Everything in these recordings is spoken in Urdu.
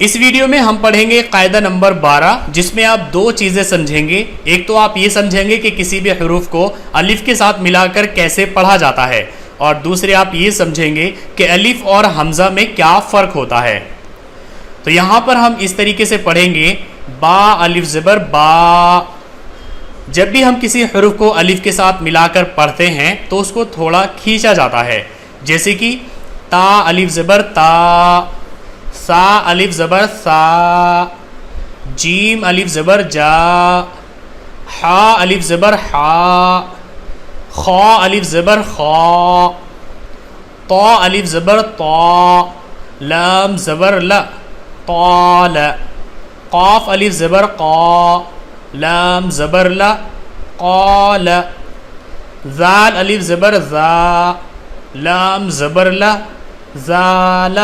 اس ویڈیو میں ہم پڑھیں گے قاعدہ نمبر 12 جس میں آپ دو چیزیں سمجھیں گے. ایک تو آپ یہ سمجھیں گے کہ کسی بھی حروف کو الف کے ساتھ ملا کر کیسے پڑھا جاتا ہے, اور دوسرے آپ یہ سمجھیں گے کہ الف اور حمزہ میں کیا فرق ہوتا ہے. تو یہاں پر ہم اس طریقے سے پڑھیں گے با الف زبر با. جب بھی ہم کسی حروف کو الف کے ساتھ ملا کر پڑھتے ہیں تو اس کو تھوڑا کھینچا جاتا ہے, جیسے کہ تا الف زبر تا, سا الف زبر سا, جیم الف زبر جا, حا الف زبر حا, خا الف زبر خا, طا الف زبر طا, لام زبر ل طال, قاف الف زبر قا, لام زبر ل قال, ذال الف زبر ذا, لام زبر ل ذال,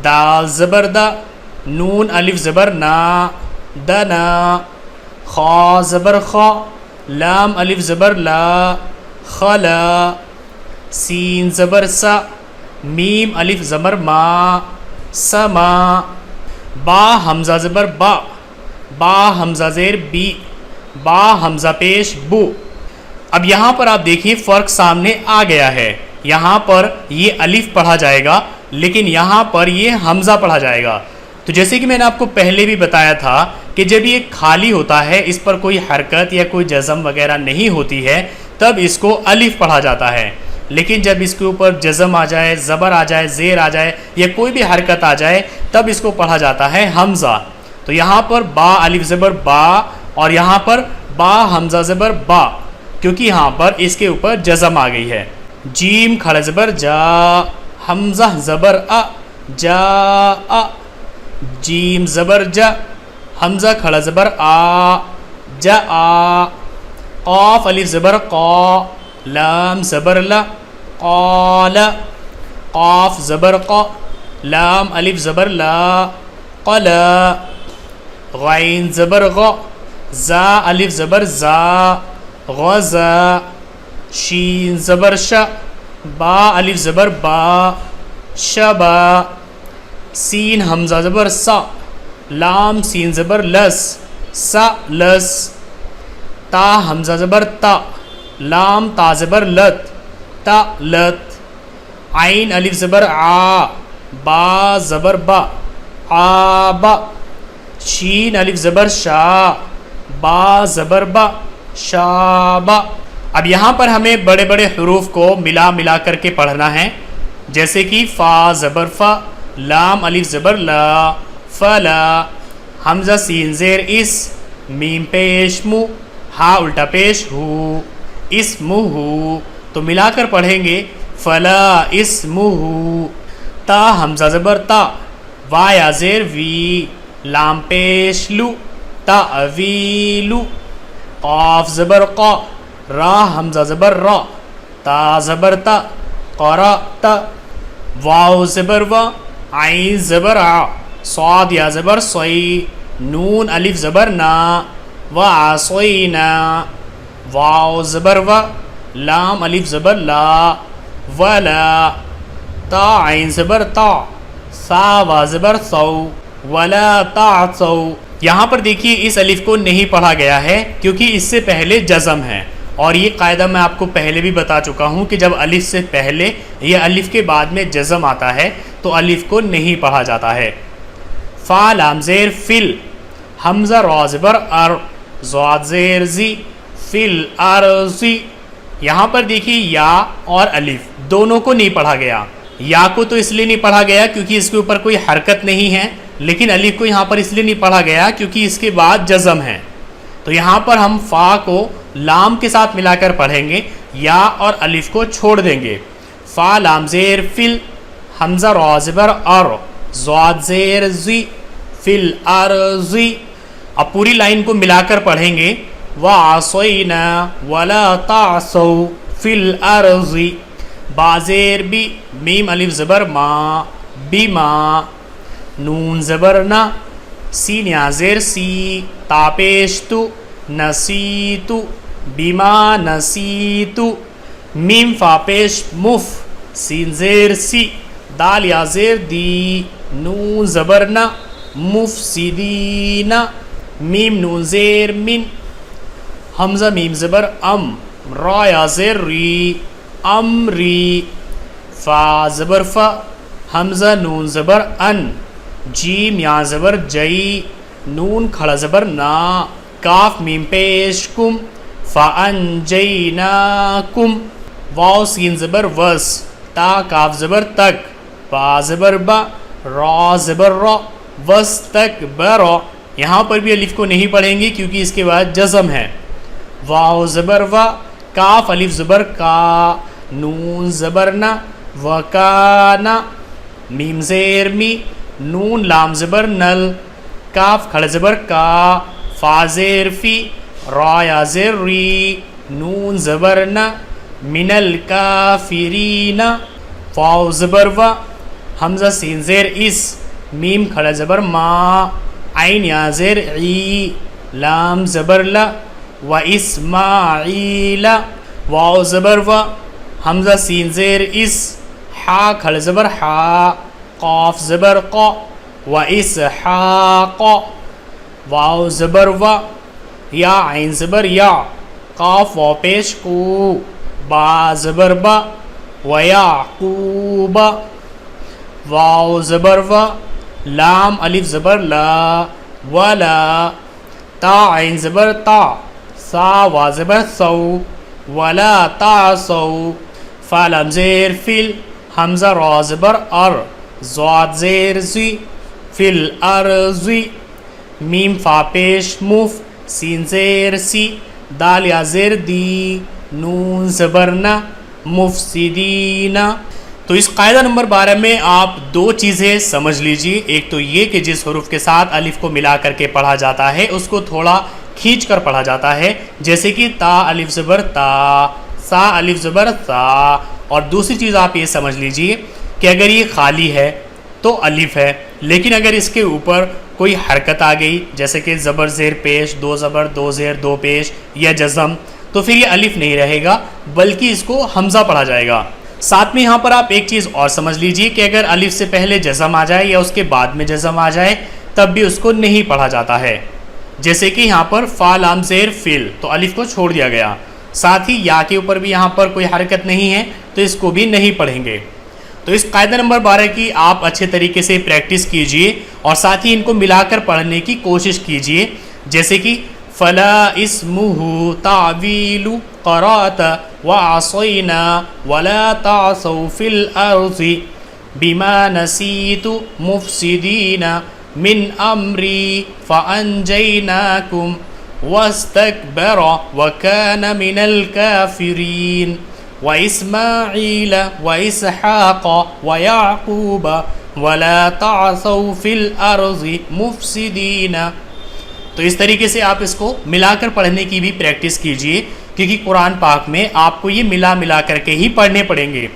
دال زبر دا, نون الف زبر نا دنا, خا زبر خا, لام الف زبر لا خلا, سین زبر سا, میم الف زبر ما سما, با حمزہ زبر با, با حمزہ زیر بی, با حمزہ پیش بو. اب یہاں پر آپ دیکھیے فرق سامنے آ گیا ہے. یہاں پر یہ الف پڑھا جائے گا لیکن یہاں پر یہ حمزہ پڑھا جائے گا. تو جیسے کہ میں نے آپ کو پہلے بھی بتایا تھا کہ جب یہ خالی ہوتا ہے, اس پر کوئی حرکت یا کوئی جزم وغیرہ نہیں ہوتی ہے, تب اس کو الف پڑھا جاتا ہے. لیکن جب اس کے اوپر جزم آ جائے, زبر آ جائے, زیر آ جائے یا کوئی بھی حرکت آ جائے, تب اس کو پڑھا جاتا ہے حمزہ. تو یہاں پر با الف زبر با اور یہاں پر با حمزہ زبر با, کیونکہ یہاں پر اس کے اوپر جزم آ گئی ہے. جیم کھڑا زبر جا, حمزہ زبر ا جا ا, جیم زبر جا, حمزہ کھڑا زبر آ جا آ, قاف الف زبر قا, لام زبر لا قال, قاف زبر قا, لام الف زبر لا قلا, غین زبر غ, زا الف زبر زا غزا, شین زبر شا, با الف زبر با شبا, سین حمزہ زبر سا, لام سین زبر لس سا لس, تا حمزہ زبر تا, لام تا زبر لت تا لت, عین الف زبر آ, با زبر با آبا, شین الف زبر شا, با زبر با شابا. اب یہاں پر ہمیں بڑے بڑے حروف کو ملا کر کے پڑھنا ہے, جیسے کہ فا زبر فا, لام الف زبر لا فلا, حمزہ سین زیر اس, میم پیش مو, ہا الٹا پیش ہو, اسمہ ہو. تو ملا کر پڑھیں گے فلا اسمہ, تا حمزہ زبر تا, وا یا زیر وی, لام پیش لو تعویلو, قاف زبر قا, را حمزہ زبر را, تا زبر تا قرأت, واو زبر وا, عین زبر ع, صاد یا زبر صی, نون الف زبر نا وعصینا, واو زبر وا, لام الف زبر لا ولا, تا عین زبر تا, سا وا زبر سو ولا تعصوا. یہاں پر دیکھیے اس الف کو نہیں پڑھا گیا ہے کیونکہ اس سے پہلے جزم ہے, اور یہ قاعدہ میں آپ کو پہلے بھی بتا چکا ہوں کہ جب الف سے پہلے یا الف کے بعد میں جزم آتا ہے تو الف کو نہیں پڑھا جاتا ہے. فا لام زیر فل, حمزہ را زبر ار, ضاد زیر زی, فل ارضی. یہاں پر دیکھیے یا اور الف دونوں کو نہیں پڑھا گیا. یا کو تو اس لیے نہیں پڑھا گیا کیونکہ اس کے اوپر کوئی حرکت نہیں ہے, لیکن الف کو یہاں پر اس لیے نہیں پڑھا گیا کیونکہ اس کے بعد جزم ہے. تو یہاں پر ہم فا کو لام کے ساتھ ملا کر پڑھیں گے, یا اور الف کو چھوڑ دیں گے. فا لام زیر فل, حمزہ را زبر ار, ضاد زیر زی, فل ارضی. اب پوری لائن کو ملا کر پڑھیں گے وعصینا ولا تعصوا فی الارض, با زیر بی, میم الف زبر ما بما, نون زبر نا, سین یا زیر سی, تا پیش تو نسیتو بما نسیتو, میم فا پیش مف, سین زیر سی, دال یا زیر دی, نون زبر نا مفسدین، میم نون زیر من، حمزہ میم زبر ام، را یا زیر ری، امری، فا زبر فا، حمزہ نون زبر ان، جیم یا زبر جئی، نون کھڑا زبر نا، کاف میم پیش کم، فانجیناکم، واو سین زبر وس، تا کاف زبر تک، با زبر با، را زبر را، وس تک برا، یہاں پر بھی الف کو نہیں پڑھیں گے کیونکہ اس کے بعد جزم ہے، واو زبر وا، کاف الف زبر کا، نون زبر نا، وکانا، میم زیر می، نون لام زبر نل، کاف کھڑا زبر کا، فا زیر فی، را یا زیر ری، نون زبر نا، من الکافرین، واو زبر و، حمزہ سین زیر اس، میم کھڑا زبر ما، عین یا زیر عی، لام زبر لا، و اسماعیل، واو زبر و، حمزہ سین زیر اس، حا کھڑا زبر حا، قاف زبر قا، و اسحاق، واو زبر و، یا عین زبر یا، قاف واو پیش کو، با زبر با، و یعقوب، واو زبر و، لام الف زبر لا، ولا، تا عین زبر تا، سا وا زبر سو، ولا تعصوا، فا لام زیر فل، حمزہ را زبر ار، ضاد زیر زی، فی الارض، میم فا پیش مف، سین زیر سی، دال یا زیر دی، نون زبر نا، مفسدین۔ تو اس قاعدہ نمبر 12 میں آپ دو چیزیں سمجھ لیجئے، ایک تو یہ کہ جس حروف کے ساتھ الف کو ملا کر کے پڑھا جاتا ہے اس کو تھوڑا کھینچ کر پڑھا جاتا ہے، جیسے کہ تا الف زبر تا، سا الف زبر سا، اور دوسری چیز آپ یہ سمجھ لیجئے کہ اگر یہ خالی ہے تو الف ہے، لیکن اگر اس کے اوپر کوئی حرکت آ گئی جیسے کہ زبر زیر پیش، دو زبر دو زیر دو پیش، یا جزم، تو پھر یہ الف نہیں رہے گا بلکہ اس کو حمزہ پڑھا جائے گا۔ ساتھ میں یہاں پر آپ ایک چیز اور سمجھ لیجئے کہ اگر الف سے پہلے جزم آ جائے یا اس کے بعد میں جزم آ جائے تب بھی اس کو نہیں پڑھا جاتا ہے، جیسے کہ یہاں پر فا لام زیر فل، تو الف کو چھوڑ دیا گیا، ساتھ ہی یا کے اوپر بھی یہاں پر کوئی حرکت نہیں ہے تو اس کو بھی نہیں پڑھیں گے۔ تو اس قاعدہ نمبر 12 کی آپ اچھے طریقے سے پریکٹس کیجئے اور ساتھ ہی ان کو ملا کر پڑھنے کی کوشش کیجئے، جیسے کہ فلا اسمہ تعویل قرات وعصینا ولا تعصوا فی الارض بما نسیت مفسدین من امری فانجیناکم واستکبر وکان من الکافرین وإسماعیل وإسحاق ويعقوب ولا تعصوا في الأرض مفسدین۔ تو اس طریقے سے آپ اس کو ملا کر پڑھنے کی بھی پریکٹس کیجئے، کیونکہ قرآن پاک میں آپ کو یہ ملا کر کے ہی پڑھنے پڑیں گے،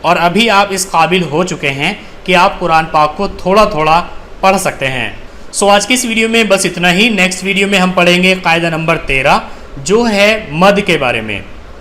اور ابھی آپ اس قابل ہو چکے ہیں کہ آپ قرآن پاک کو تھوڑا تھوڑا پڑھ سکتے ہیں۔ سو آج کی اس ویڈیو میں بس اتنا ہی، نیکسٹ ویڈیو میں ہم پڑھیں گے قاعدہ نمبر 13 جو ہے مد کے بارے میں۔